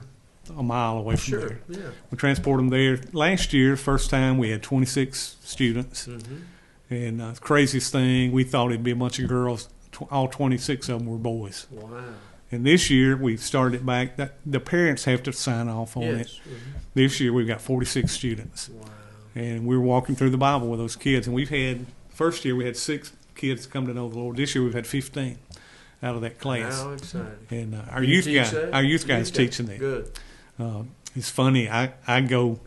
a mile away from there.
Yeah.
We transport them there. Last year, first time, we had 26 students.
Mm-hmm.
And the craziest thing, we thought it'd be a bunch of girls. All 26 of them were boys.
Wow.
And this year, we started it back. The parents have to sign off on it.
Mm-hmm.
This year, we've got 46 students.
Wow.
And we're walking through the Bible with those kids. And first year, we had 6 kids come to know the Lord. This year, we've had 15 out of that class.
How exciting.
And our youth guy is teaching that.
Good.
It's funny. I go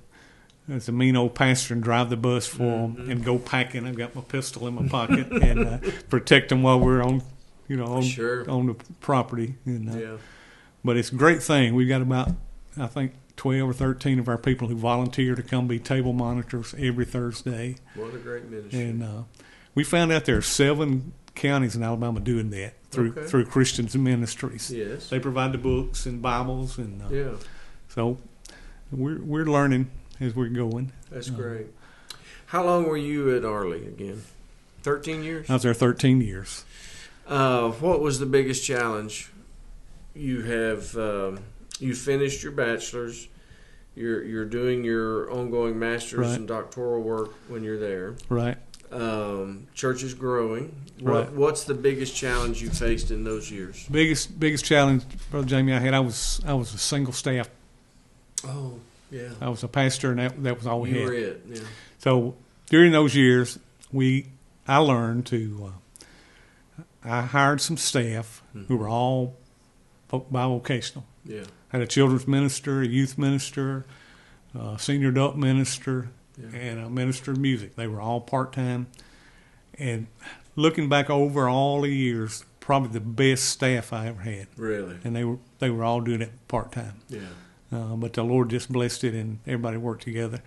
as a mean old pastor and drive the bus for them and go packing. I've got my pistol in my pocket and protect them while we're on the property. And, but it's a great thing. We've got about, I think, 12 or 13 of our people who volunteer to come be table monitors every Thursday.
What a great ministry.
And we found out there are 7 counties in Alabama doing that through Christians Ministries.
Yes.
They provide the books and Bibles. And so we're learning as we're going.
That's great. How long were you at Arley again? 13 years?
I was there 13 years.
What was the biggest challenge? You have you finished your bachelor's. You're doing your ongoing master's and doctoral work when you're there.
Right.
Church is growing.
Right.
What's the biggest challenge you faced in those years?
Biggest challenge, Brother Jamie, I was a single staff.
Oh, yeah.
I was a pastor, and that was all we had.
You were it, yeah.
So during those years, I learned to. I hired some staff who were all bivocational.
Yeah.
Had a children's minister, a youth minister, a senior adult minister, and a minister of music. They were all part-time. And looking back over all the years, probably the best staff I ever had.
Really?
And they were all doing it part-time.
Yeah.
But the Lord just blessed it, and everybody worked together.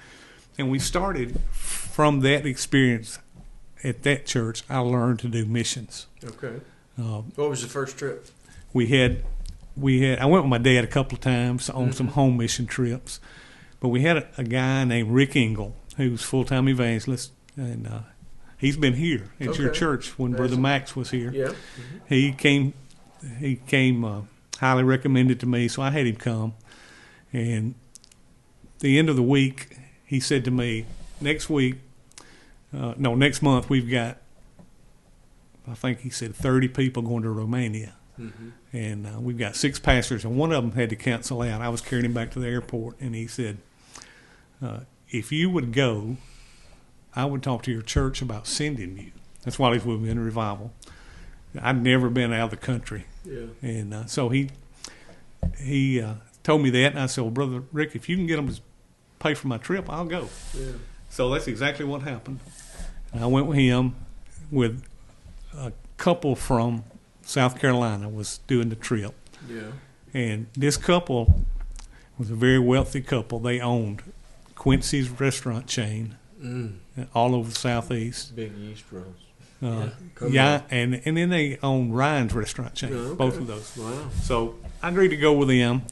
And we started from that experience at that church. I learned to do missions.
Okay. What was the first trip?
I went with my dad a couple of times on some home mission trips. But we had a guy named Rick Engel, who's full-time evangelist, and he's been here at your church when Brother Max was here. Yeah. Mm-hmm. He came highly recommended to me, so I had him come. And the end of the week, he said to me, next month we've got, I think he said 30 people going to Romania. Mm-hmm. And we've got 6 pastors, and one of them had to cancel out. I was carrying him back to the airport, and he said, if you would go, I would talk to your church about sending you. That's why he was in revival. I'd never been out of the country. Yeah. And so he told me that, and I said, well, Brother Rick, if you can get them to pay for my trip, I'll go. Yeah. So that's exactly what happened. And I went with him with a couple from South Carolina was doing the trip. Yeah. And this couple was a very wealthy couple. They owned Quincy's restaurant chain all over the Southeast.
Big yeast rolls.
And then they owned Ryan's restaurant chain, both of those. Wow. So I agreed to go with them,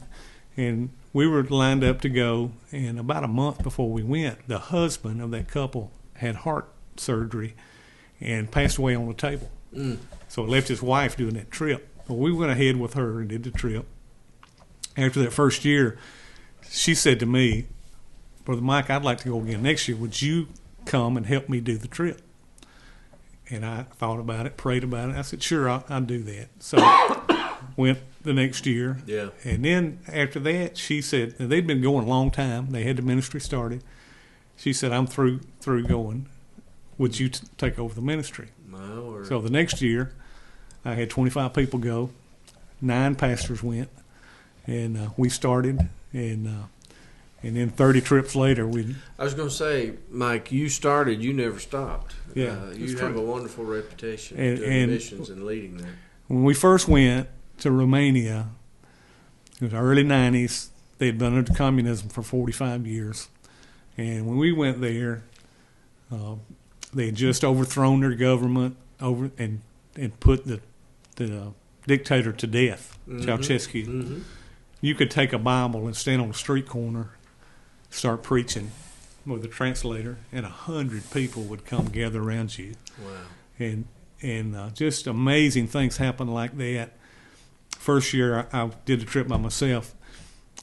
and we were lined up to go, and about a month before we went, the husband of that couple had heart surgery and passed away on the table. So it left his wife doing that trip. Well, we went ahead with her and did the trip. After that first year, she said to me, Brother Mike, I'd like to go again next year. Would you come and help me do the trip? And I thought about it, prayed about it. I said, sure, I'll do that. So went the next year. Yeah. And then after that, she said, they'd been going a long time. They had the ministry started. She said, I'm through going. Would you take over the ministry? No. So the next year, I had 25 people go. 9 pastors went. And we started, and then 30 trips later,
I was going to say, Mike, you started, you never stopped.
Yeah,
you have a wonderful reputation doing missions and leading there.
When we first went to Romania, it was the early 90s. They had been under communism for 45 years. And when we went there, they had just overthrown their government and put the dictator to death, Ceausescu. Mm-hmm. You could take a Bible and stand on a street corner, start preaching, with a translator, and 100 people would come gather around you.
Wow.
And just amazing things happen like that. First year I did the trip by myself.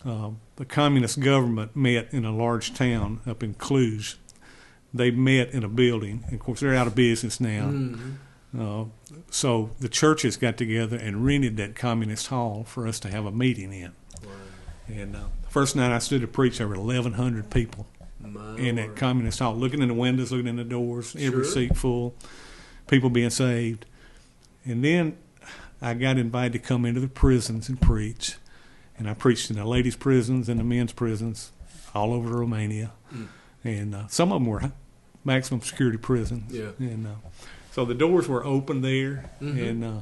The communist government met in a large town up in Cluj. They met in a building. And of course, they're out of business now. Mm-hmm. So the churches got together and rented that communist hall for us to have a meeting in. Wow. And the first night I stood to preach, there were 1,100 people in that communist hall, looking in the windows, looking in the doors, every seat full, people being saved. And then I got invited to come into the prisons and preach. And I preached in the ladies' prisons and the men's prisons all over Romania. Mm. And some of them were maximum security prisons. Yeah. And so the doors were open there. Mm-hmm.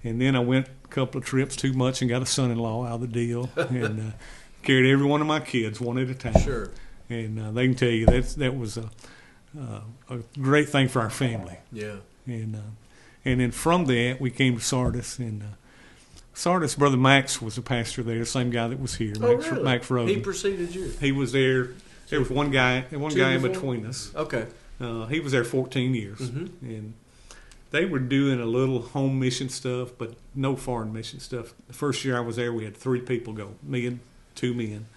And then I went a couple of trips too much and got a son-in-law out of the deal. And carried every one of my kids one at a time. Sure. And they can tell you that was a great thing for our family. Yeah. And then from that, we came to Sardis. And Sardis, Brother Max was a pastor there, the same guy that was here.
Really?
Max Roden.
He preceded you?
He was there. There was one guy in between us.
Okay.
He was there 14 years. Mm-hmm. And they were doing a little home mission stuff, but no foreign mission stuff. The first year I was there, we had 3 people go, me and 2 men.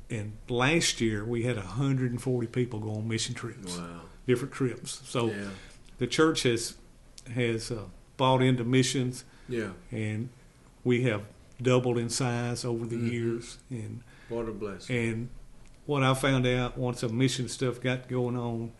And last year, we had 140 people go on mission trips. Wow. Different trips. So the church has bought into missions. Yeah. And we have doubled in size over the years. And
what a blessing.
And what I found out, once a mission stuff got going on,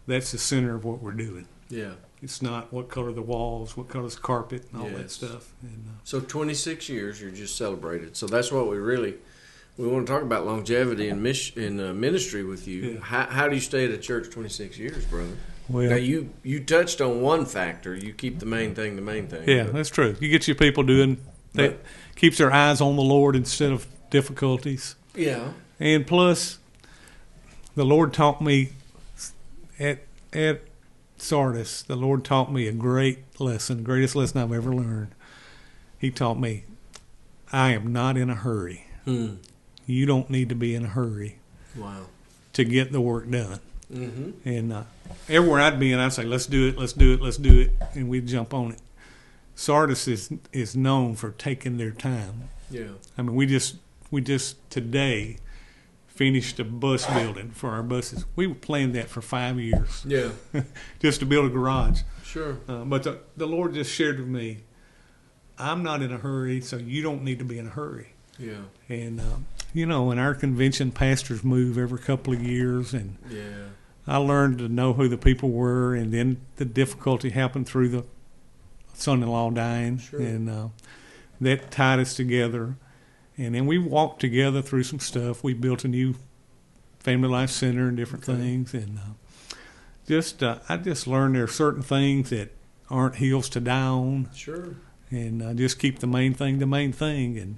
that's the center of what we're doing. Yeah. It's not what color the walls, what color's the carpet, and all that stuff. And,
so 26 years you just celebrated. So that's what we want to talk about, longevity and ministry with you. Yeah. How do you stay at a church 26 years, brother? Well, now you touched on one factor. You keep the main thing the main thing.
Yeah, that's true. You get your people doing that, keeps their eyes on the Lord instead of difficulties. Yeah. And plus, the Lord taught me at Sardis, the Lord taught me a great lesson, greatest lesson I've ever learned. He taught me, I am not in a hurry. You don't need to be in a hurry. Wow. To get the work done. Mm-hmm. And everywhere I'd be in, I'd say, let's do it, let's do it, let's do it, and we'd jump on it. Sardis is known for taking their time. Yeah. I mean, we just today finished a bus building for our buses. We were planning that for 5 years. Yeah. Just to build a garage. Sure. But the Lord just shared with me, I'm not in a hurry, so you don't need to be in a hurry. Yeah. And, in our convention, pastors move every couple of years, and I learned to know who the people were, and then the difficulty happened through the son-in-law dying, sure. And that tied us together. And then we walked together through some stuff. We built a new family life center and different things, and I just learned there are certain things that aren't hills to die on. Sure. And just keep the main thing the main thing, and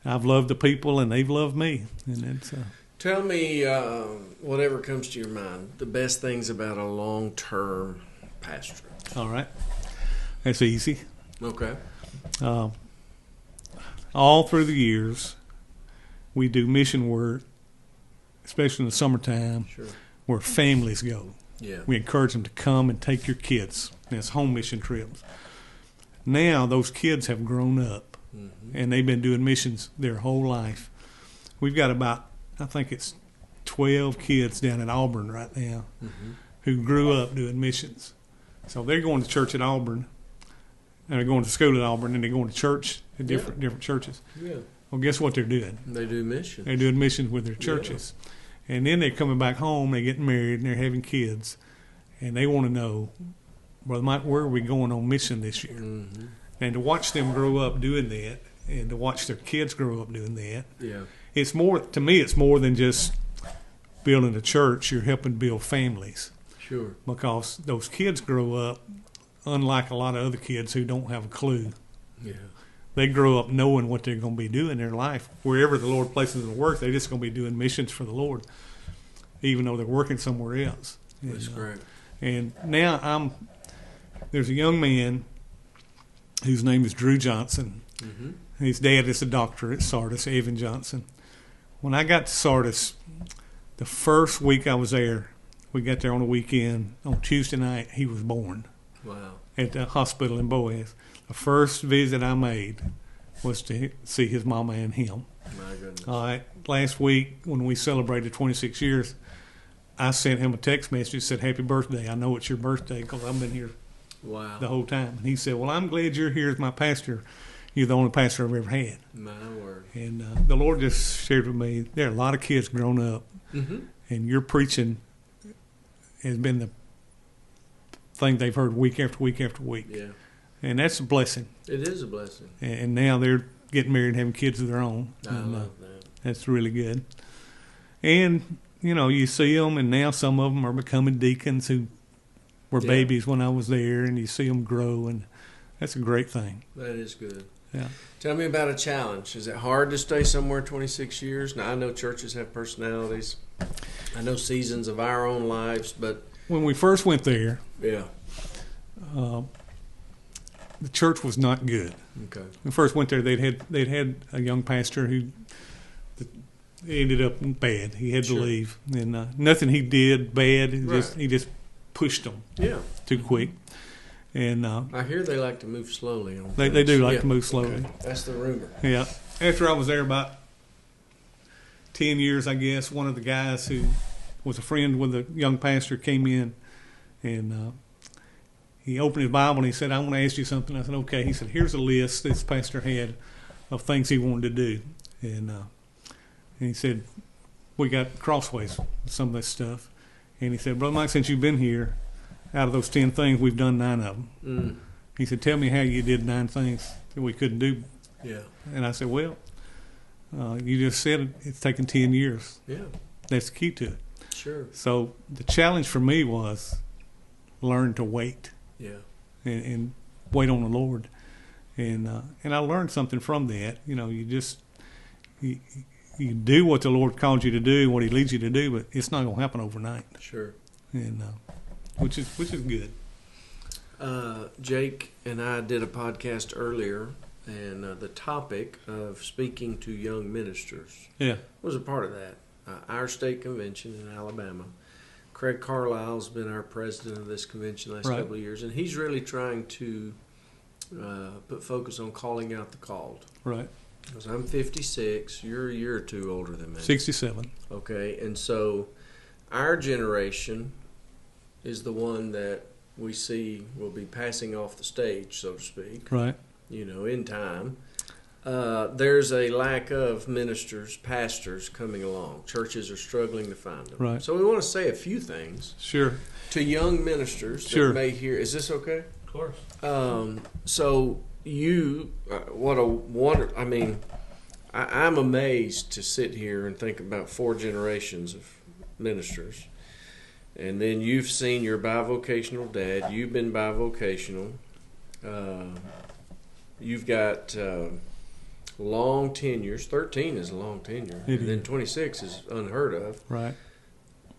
I've loved the people, and they've loved me, and that's.
Tell me whatever comes to your mind, the best things about a long-term pastorate.
All right, that's easy.
Okay.
All through the years, we do mission work, especially in the summertime, sure. Where families go. Yeah. We encourage them to come and take your kids. And it's home mission trips. Now those kids have grown up, and they've been doing missions their whole life. We've got about, I think it's 12 kids down in Auburn right now who grew up doing missions. So they're going to church at Auburn, and they're going to school at Auburn, and they're going to church at different churches. Yeah. Well, guess what they're doing?
They do missions.
They're doing missions with their churches. Yeah. And then they're coming back home, they're getting married, and they're having kids. And they want to know, Brother Mike, where are we going on mission this year? Mm-hmm. And to watch them grow up doing that, and to watch their kids grow up doing that, it's more, to me, it's more than just building a church. You're helping build families. Sure. Because those kids grow up, unlike a lot of other kids who don't have a clue. Yeah. They grow up knowing what they're going to be doing in their life. Wherever the Lord places them to work, they're just going to be doing missions for the Lord, even though they're working somewhere else.
That's great.
And now there's a young man whose name is Drew Johnson. Mm-hmm. His dad is a doctor at Sardis, Evan Johnson. When I got to Sardis, The first week I was there, we got there on the weekend. On Tuesday night, he was born.
Wow.
At the hospital in Boaz. The first visit I made was to see his mama and him.
My goodness.
All right. Last week, when we celebrated 26 years, I sent him a text message that said, "Happy birthday. I know it's your birthday because I've been here the whole time." And he said, "Well, I'm glad you're here as my pastor. You're the only pastor I've ever had."
My word.
And the Lord just shared with me, there are a lot of kids grown up, and your preaching has been the thing they've heard week after week after week.
Yeah.
And that's a blessing.
It is a blessing.
And now they're getting married and having kids of their own.
I love that.
That's really good. And, you know, you see them, and now some of them are becoming deacons who were babies when I was there, and you see them grow, and that's a great thing.
That is good.
Yeah.
Tell me about a challenge. Is it hard to stay somewhere 26 years? Now, I know churches have personalities. I know seasons of our own lives, but...
When we first went there,
yeah,
the church was not good.
Okay. When
we first went there, they'd had a young pastor who ended up bad. He had to leave, and nothing he did bad. He just pushed them too quick. And
I hear they like to move slowly.
They do like to move slowly.
Okay. That's the rumor.
Yeah. After I was there about 10 years, I guess, one of the guys who was a friend with a young pastor came in, and he opened his Bible and he said, "I want to ask you something." I said, "Okay." He said, "Here's a list this pastor had of things he wanted to do." And he said, "We got crossways with some of this stuff." And he said, "Brother Mike, since you've been here, out of those 10 things, we've done 9 of them." He said, "Tell me how you did 9 things that we couldn't do."
Yeah.
And I said, "Well, you just said it's taken 10 years.
Yeah.
That's the key to it."
Sure.
So the challenge for me was learn to wait.
Yeah.
And wait on the Lord. And I learned something from that. You know, you do what the Lord called you to do, what He leads you to do, but it's not going to happen overnight.
Sure.
And which is good.
Jake and I did a podcast earlier, and the topic of speaking to young ministers was a part of that. Our state convention in Alabama. Craig Carlisle's been our president of this convention the last couple of years, and he's really trying to put focus on calling out the called.
Right.
Because I'm 56, you're a year or two older than me.
67.
Okay, and so our generation is the one that we see will be passing off the stage, so to speak.
Right.
You know, in time. There's a lack of ministers, pastors coming along. Churches are struggling to find them.
Right.
So we want to say a few things.
Sure.
To young ministers that may hear. Is this okay?
Of course.
So you, what a wonder. I mean, I'm amazed to sit here and think about 4 generations of ministers. And then you've seen your bivocational dad. You've been bivocational. You've got... long tenures. 13 is a long tenure. And then 26 is unheard of.
Right.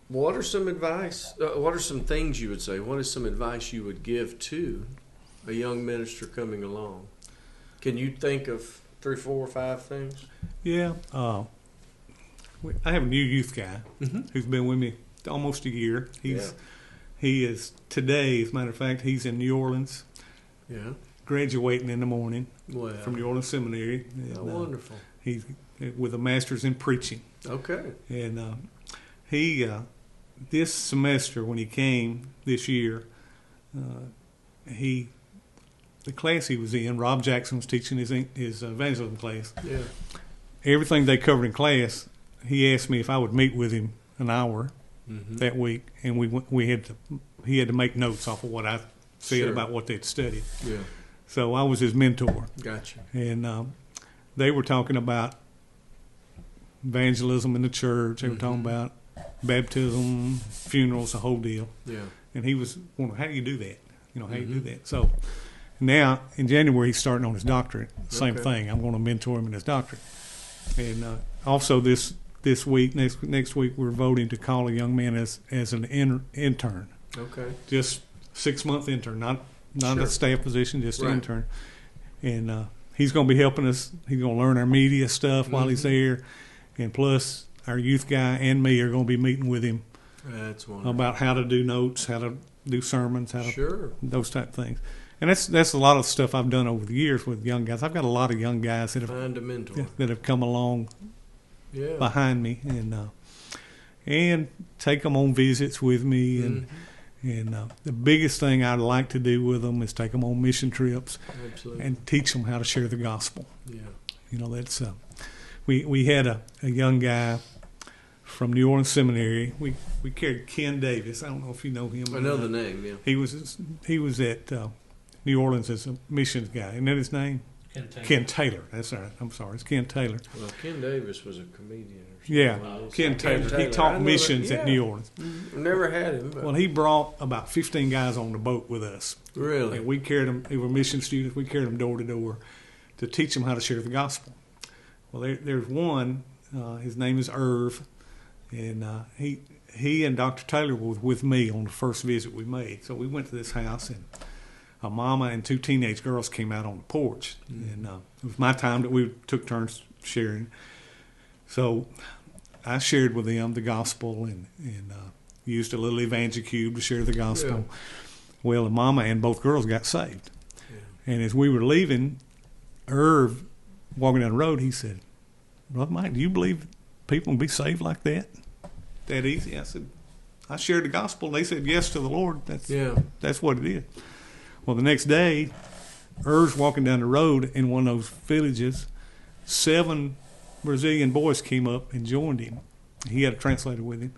What are some advice? What are some things you would say? What is some advice you would give to a young minister coming along? Can you think of 3, 4, 5 things?
Yeah. I have a new youth guy who's been with me almost a year. He is today, as a matter of fact, he's in New Orleans. Yeah. Graduating in the morning from New Orleans Seminary. And,
wonderful.
He's with a master's in preaching.
Okay.
And he, this semester when he came this year, the class he was in, Rob Jackson was teaching his evangelism class. Yeah. Everything they covered in class, he asked me if I would meet with him an hour that week, and he had to make notes off of what I said about what they'd studied. Yeah. So I was his mentor.
Gotcha.
And they were talking about evangelism in the church. They were talking about baptism, funerals, the whole deal. Yeah. And he was wondering, how do you do that? You know, how do you do that? So now in January he's starting on his doctorate. Same thing. I'm going to mentor him in his doctorate. And also this week, next week, we're voting to call a young man as an intern. Okay. Just 6-month intern, not a staff position, just an intern. And he's going to be helping us. He's going to learn our media stuff while he's there. And plus, our youth guy and me are going to be meeting with him.
That's wonderful.
About how to do notes, how to do sermons, how to
sure.
those type of things. And that's a lot of stuff I've done over the years with young guys. I've got a lot of young guys that have come along behind me and take them on visits with me. And the biggest thing I'd like to do with them is take them on mission trips. Absolutely. And teach them how to share the gospel. Yeah. You know, that's we had a young guy from New Orleans Seminary. We carried Ken Davis. I don't know if you know him.
I know the name, yeah.
He was at New Orleans as a missions guy. Isn't that his name? Ken Taylor. That's right. I'm sorry. It's Ken Taylor.
Well, Ken Davis was a comedian or something.
Yeah, Ken Taylor. He taught missions at New Orleans.
Never had him.
Well, he brought about 15 guys on the boat with us.
Really?
And we carried them. They were mission students. We carried them door to door to teach them how to share the gospel. Well, there's one. His name is Irv, and he and Dr. Taylor were with me on the first visit we made. So we went to this house, and a mama and 2 teenage girls came out on the porch, and it was my time that we took turns sharing. So I shared with them the gospel and used a little Evangel Cube to share the gospel. Yeah. Well, the mama and both girls got saved. Yeah. And as we were leaving, Irv, walking down the road, he said, "Brother Mike, do you believe people can be saved like that? That easy?" I said, "I shared the gospel." They said yes to the Lord. That's what it is. Well, the next day, Irv's walking down the road in one of those villages. 7 Brazilian boys came up and joined him. He had a translator with him.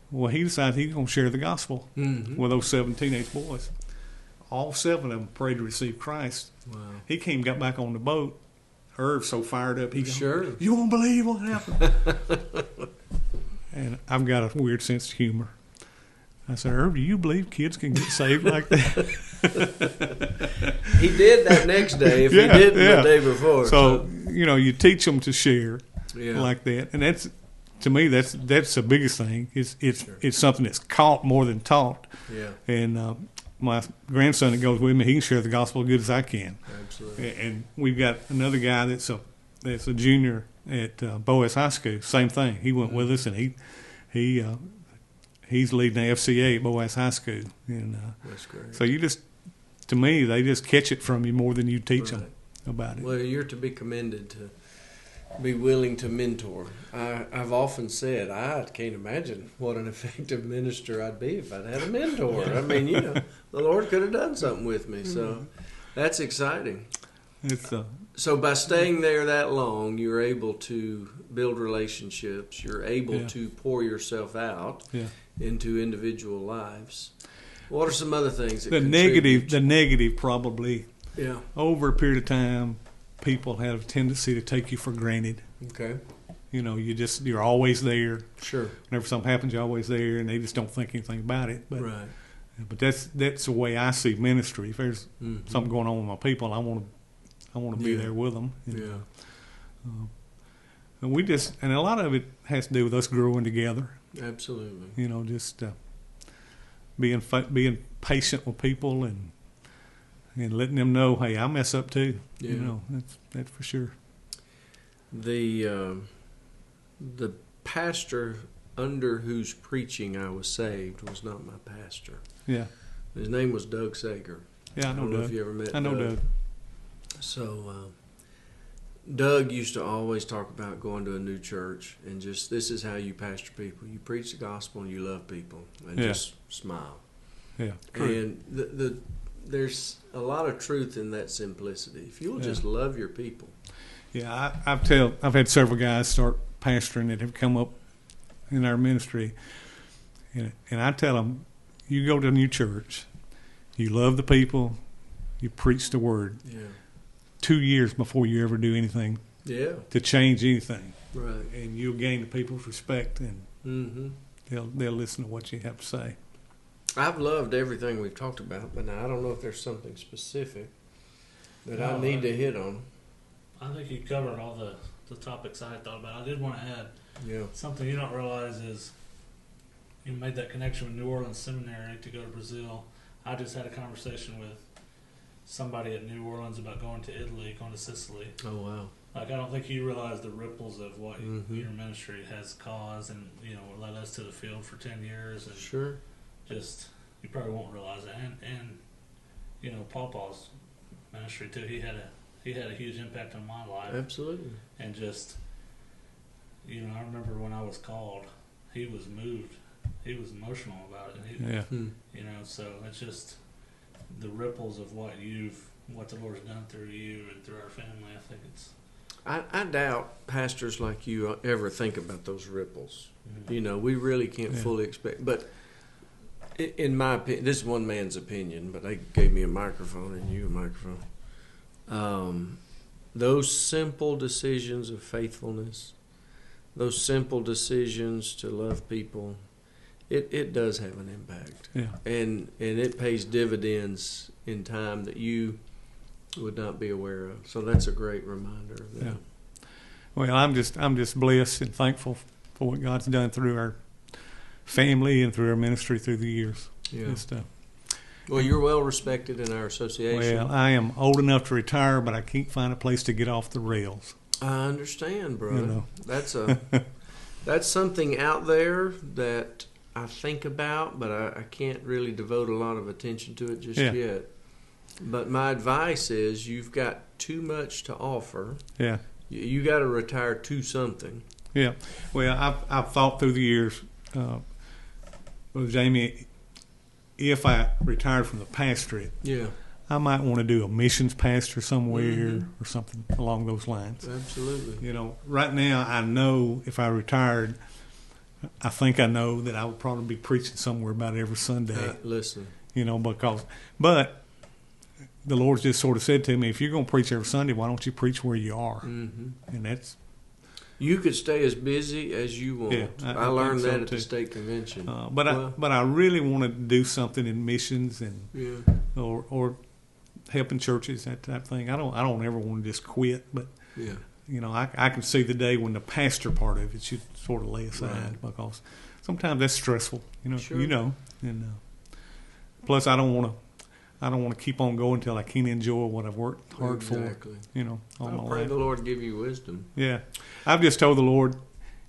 Well, he decided he was going to share the gospel with those 7 teenage boys. All 7 of them prayed to receive Christ. Wow. He got back on the boat. Irv's so fired up. He goes, "Sure. You won't believe what happened." And I've got a weird sense of humor. I said, "Irv, do you believe kids can get saved like that?"
He did that next day if he didn't the day before.
So, you teach them to share like that. And that's, to me, that's the biggest thing. It's something that's caught more than taught. Yeah. And my grandson that goes with me, he can share the gospel as good as I can. Absolutely. And we've got another guy that's a junior at Boas High School. Same thing. He went with us, and he's leading the FCA at Boas High School. And that's great. So to me, they just catch it from you more than you teach them about it.
Well, you're to be commended to be willing to mentor. I've often said I can't imagine what an effective minister I'd be if I'd had a mentor. I mean, the Lord could have done something with me. So that's exciting. So by staying there that long, you're able to build relationships. You're able to pour yourself out into individual lives. What are some other things that contribute?
The negative probably. Yeah. Over a period of time, people have a tendency to take you for granted. Okay. You're always there. Sure. Whenever something happens, you're always there, and they just don't think anything about it. But, right. But that's the way I see ministry. If there's something going on with my people, I want to be there with them. And a lot of it has to do with us growing together. Absolutely. Just being patient with people and letting them know, hey, I mess up too. Yeah. That's for sure.
The pastor under whose preaching I was saved was not my pastor. Yeah. His name was Doug Sager.
Yeah, I know Doug.
I don't know if you ever met Doug.
I know Doug.
So Doug used to always talk about going to a new church and just, this is how you pastor people. You preach the gospel and you love people and just smile. Yeah, true. And there's a lot of truth in that simplicity. If you'll just love your people.
Yeah, I've had several guys start pastoring that have come up in our ministry, and I tell them, you go to a new church, you love the people, you preach the word. Yeah. 2 years before you ever do anything to change anything. Right. And you'll gain the people's respect, and they'll listen to what you have to say.
I've loved everything we've talked about, but now I don't know if there's something specific that I need to hit on.
I think you covered all the topics I had thought about. I did want to add something you don't realize is you made that connection with New Orleans Seminary to go to Brazil. I just had a conversation with somebody at New Orleans about going to Italy, going to Sicily.
Oh, wow.
Like, I don't think you realize the ripples of what your ministry has caused, and led us to the field for 10 years. And
sure.
Just, you probably won't realize that. And Pawpaw's ministry too. He had a huge impact on my life.
Absolutely.
And just, I remember when I was called, he was moved. He was emotional about it. And so it's just the ripples of what the Lord's done through you and through our family. I think it's.
I doubt pastors like you ever think about those ripples. We really can't fully expect. But in my opinion, this is one man's opinion, but they gave me a microphone and you a microphone. Those simple decisions of faithfulness, those simple decisions to love people, it does have an impact.
Yeah.
And it pays dividends in time that you would not be aware of. So that's a great reminder of that.
Yeah. Well, I'm just blessed and thankful for what God's done through our family and through our ministry through the years.
Yeah. Well, you're well respected in our association.
Well, I am old enough to retire, but I can't find a place to get off the rails.
I understand, brother. That's something out there that I think about, but I can't really devote a lot of attention to it just yet. But my advice is you've got too much to offer.
Yeah.
You got to retire to something.
Yeah. Well, I've thought through the years, well, Jamie, if I retired from the pastorate, I might want to do a missions pastor somewhere or something along those lines.
Absolutely.
Right now I know if I retired, I think I know that I would probably be preaching somewhere about every Sunday.
Listen.
But the Lord just sort of said to me, if you're going to preach every Sunday, why don't you preach where you are? And that's...
You could stay as busy as you want.
Yeah,
I learned that at the state convention.
But I really want to do something in missions and or helping churches, that type of thing. I don't ever want to just quit, but I can see the day when the pastor part of it should sort of lay aside because sometimes that's stressful.
Sure.
And plus I don't want to keep on going until I can't enjoy what I've worked hard for. All my life.
Pray the Lord give you wisdom.
Yeah, I've just told the Lord,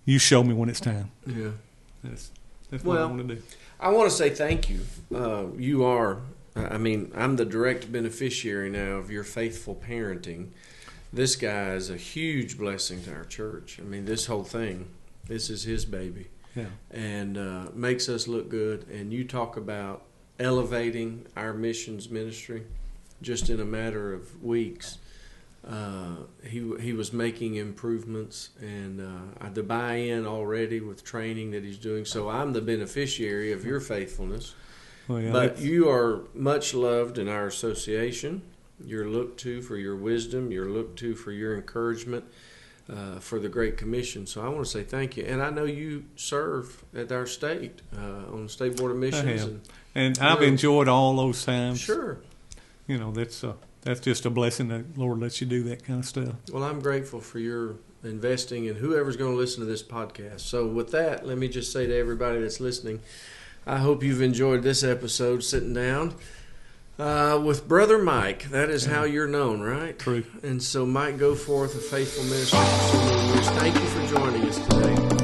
"You show me when it's time."
Yeah,
that's what I want to do.
I want to say thank you. You are. I'm the direct beneficiary now of your faithful parenting. This guy is a huge blessing to our church. This whole thing, this is his baby.
Yeah, and
makes us look good. And you talk about elevating our missions ministry just in a matter of weeks. He was making improvements and the buy-in already with training that he's doing. So I'm the beneficiary of your faithfulness. But you are much loved in our association. You're looked to for your wisdom. You're looked to for your encouragement for the Great Commission. So I want to say thank you. And I know you serve at our state on the State Board of Missions.
And I've enjoyed all those times.
Sure.
That's just a blessing that the Lord lets you do that kind of stuff.
Well, I'm grateful for your investing in whoever's going to listen to this podcast. So with that, let me just say to everybody that's listening, I hope you've enjoyed this episode sitting down with Brother Mike. That is how you're known, right?
True.
And so Mike Goforth, a faithful minister for so many years, thank you for joining us today.